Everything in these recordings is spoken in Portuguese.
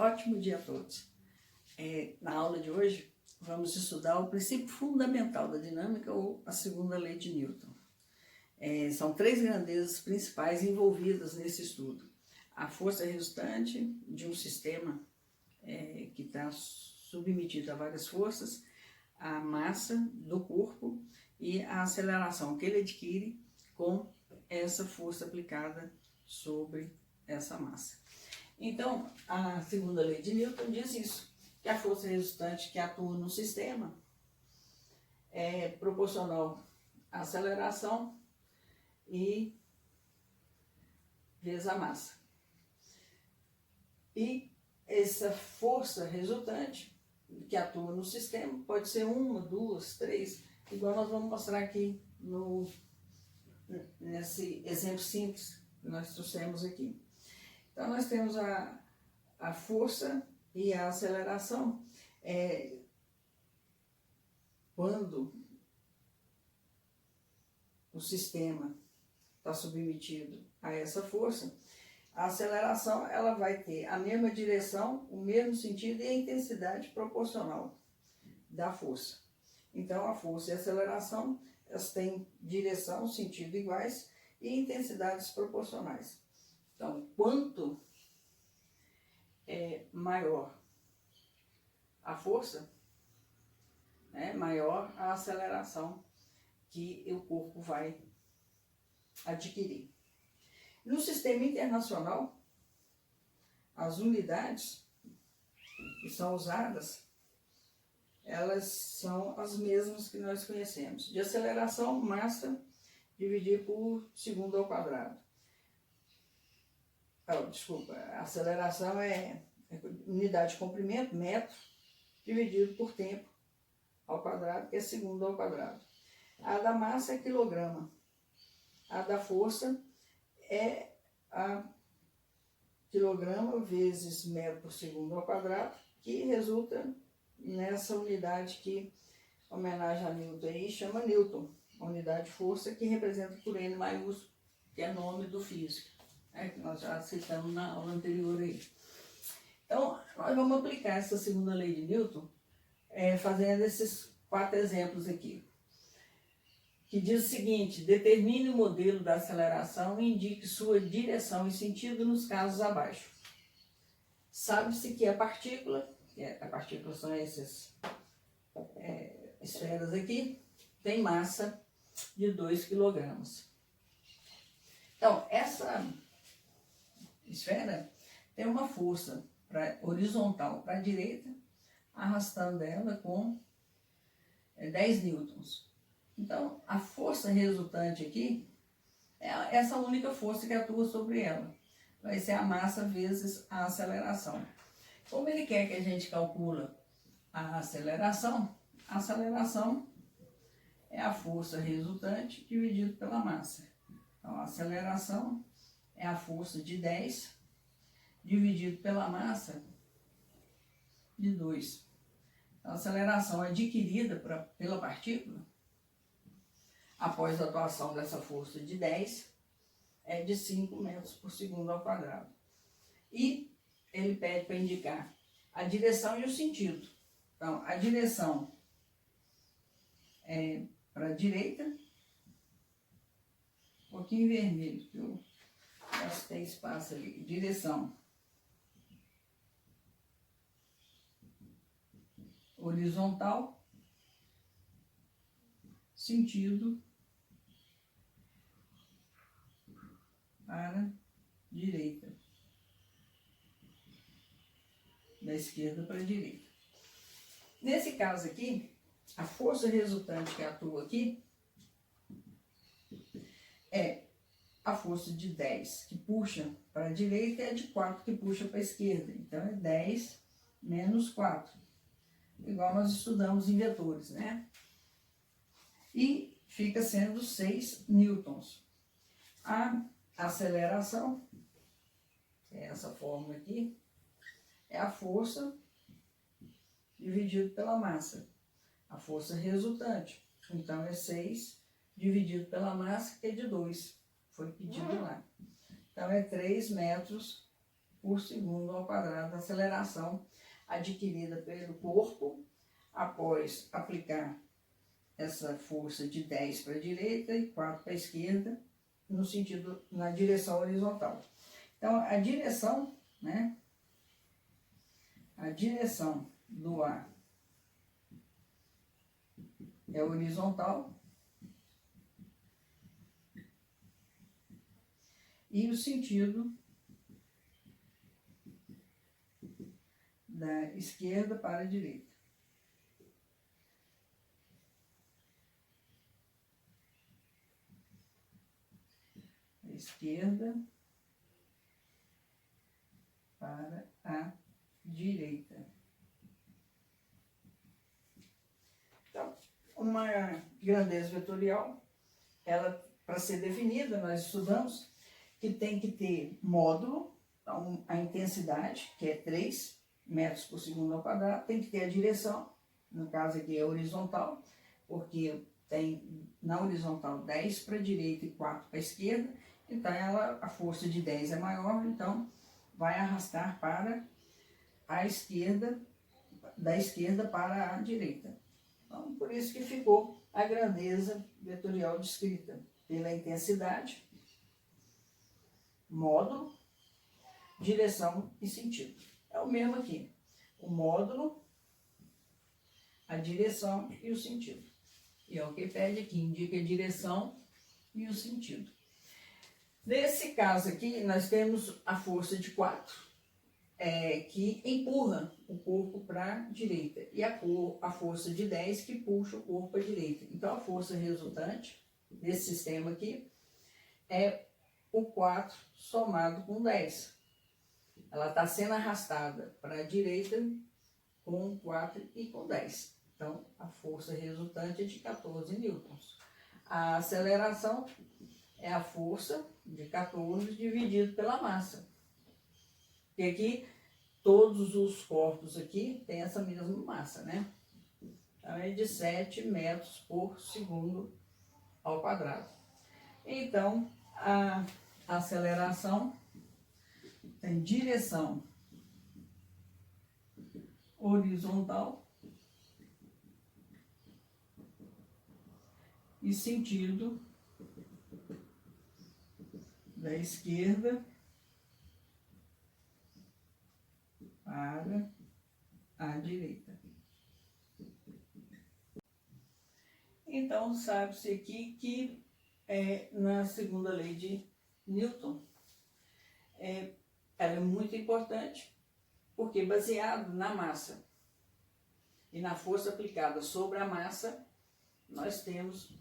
Ótimo dia a todos. Na aula de hoje, vamos estudar o princípio fundamental da dinâmica ou a segunda lei de Newton. São três grandezas principais envolvidas nesse estudo. A força resultante de um sistema que está submetido a várias forças, a massa do corpo e a aceleração que ele adquire com essa força aplicada sobre essa massa. Então, a segunda lei de Newton diz isso, que a força resultante que atua no sistema é proporcional à aceleração e vezes a massa. E essa força resultante que atua no sistema pode ser uma, duas, três, igual nós vamos mostrar aqui nesse exemplo simples que nós trouxemos aqui. Então, nós temos a força e a aceleração. Quando o sistema está submetido a essa força, a aceleração ela vai ter a mesma direção, o mesmo sentido e a intensidade proporcional da força. Então, a força e a aceleração elas têm direção, sentido iguais e intensidades proporcionais. Então, quanto é maior a força, maior a aceleração que o corpo vai adquirir. No sistema internacional, as unidades que são usadas, elas são as mesmas que nós conhecemos. De aceleração, massa dividido por segundo ao quadrado. A aceleração é unidade de comprimento, metro, dividido por tempo ao quadrado, que é segundo ao quadrado. A da massa é quilograma. A da força é a quilograma vezes metro por segundo ao quadrado, que resulta nessa unidade que, em homenagem a Newton aí, chama Newton, a unidade de força que representa por N maiúsculo, que é nome do físico, que nós já citamos na aula anterior aí. Então, nós vamos aplicar essa segunda lei de Newton fazendo esses 4 exemplos aqui, que diz o seguinte: determine o modelo da aceleração e indique sua direção e sentido nos casos abaixo. Sabe-se que a partícula são essas esferas aqui, tem massa de 2 kg. Então, essa esfera tem uma força horizontal para a direita, arrastando ela com 10 newtons. Então, a força resultante aqui é essa única força que atua sobre ela. Vai ser a massa vezes a aceleração. Como ele quer que a gente calcule a aceleração é a força resultante dividido pela massa. Então, a aceleração é a força de 10 dividido pela massa de 2. Então, a aceleração adquirida pela partícula após a atuação dessa força de 10 é de 5 metros por segundo ao quadrado. E ele pede para indicar a direção e o sentido. Então, a direção é para a direita, um pouquinho vermelho, que eu acho que tem espaço ali. Direção horizontal, sentido para a direita, da esquerda para a direita. Nesse caso aqui, a força resultante que atua aqui é a força de 10 que puxa para a direita e a de 4 que puxa para a esquerda. Então, é 10 menos 4, igual nós estudamos em vetores, né? E fica sendo 6 newtons. A aceleração, que é essa fórmula aqui, é a força dividido pela massa, a força resultante. Então, é 6 dividido pela massa, que é de 2, foi pedido lá. Então, é 3 metros por segundo ao quadrado da aceleração adquirida pelo corpo após aplicar essa força de 10 para a direita e 4 para a esquerda, no sentido, na direção horizontal. Então, a direção, né? A direção do ar é horizontal e o sentido da esquerda para a direita. Esquerda para a direita. Então, uma grandeza vetorial, ela, para ser definida, nós estudamos que tem que ter módulo, então a intensidade, que é 3 metros por segundo ao quadrado, tem que ter a direção, no caso aqui é horizontal, porque tem na horizontal 10 para a direita e 4 para a esquerda, então a força de 10 é maior, então vai arrastar para a esquerda, da esquerda para a direita. Então, por isso que ficou a grandeza vetorial descrita pela intensidade, módulo, direção e sentido. É o mesmo aqui, o módulo, a direção e o sentido. E é o que pede aqui, indica a direção e o sentido. Nesse caso aqui, nós temos a força de 4, que empurra o corpo para a direita, e a força de 10 que puxa o corpo para a direita. Então, a força resultante desse sistema aqui é o 4 somado com 10. Ela está sendo arrastada para a direita com 4 e com 10. Então, a força resultante é de 14 newtons. A aceleração é a força de 14 dividido pela massa. E aqui, todos os corpos aqui têm essa mesma massa, né? Então, é de 7 metros por segundo ao quadrado. Então, a aceleração tem direção horizontal e sentido da esquerda para a direita. Então, sabe-se aqui que na segunda lei de Newton, ela é muito importante, porque baseado na massa e na força aplicada sobre a massa, nós temos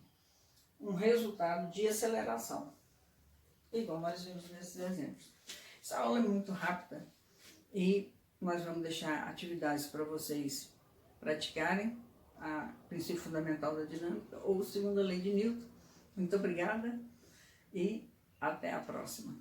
um resultado de aceleração, igual nós vimos nesses exemplos. Essa aula é muito rápida e nós vamos deixar atividades para vocês praticarem, a princípio fundamental da dinâmica ou segunda lei de Newton. Muito obrigada e até a próxima.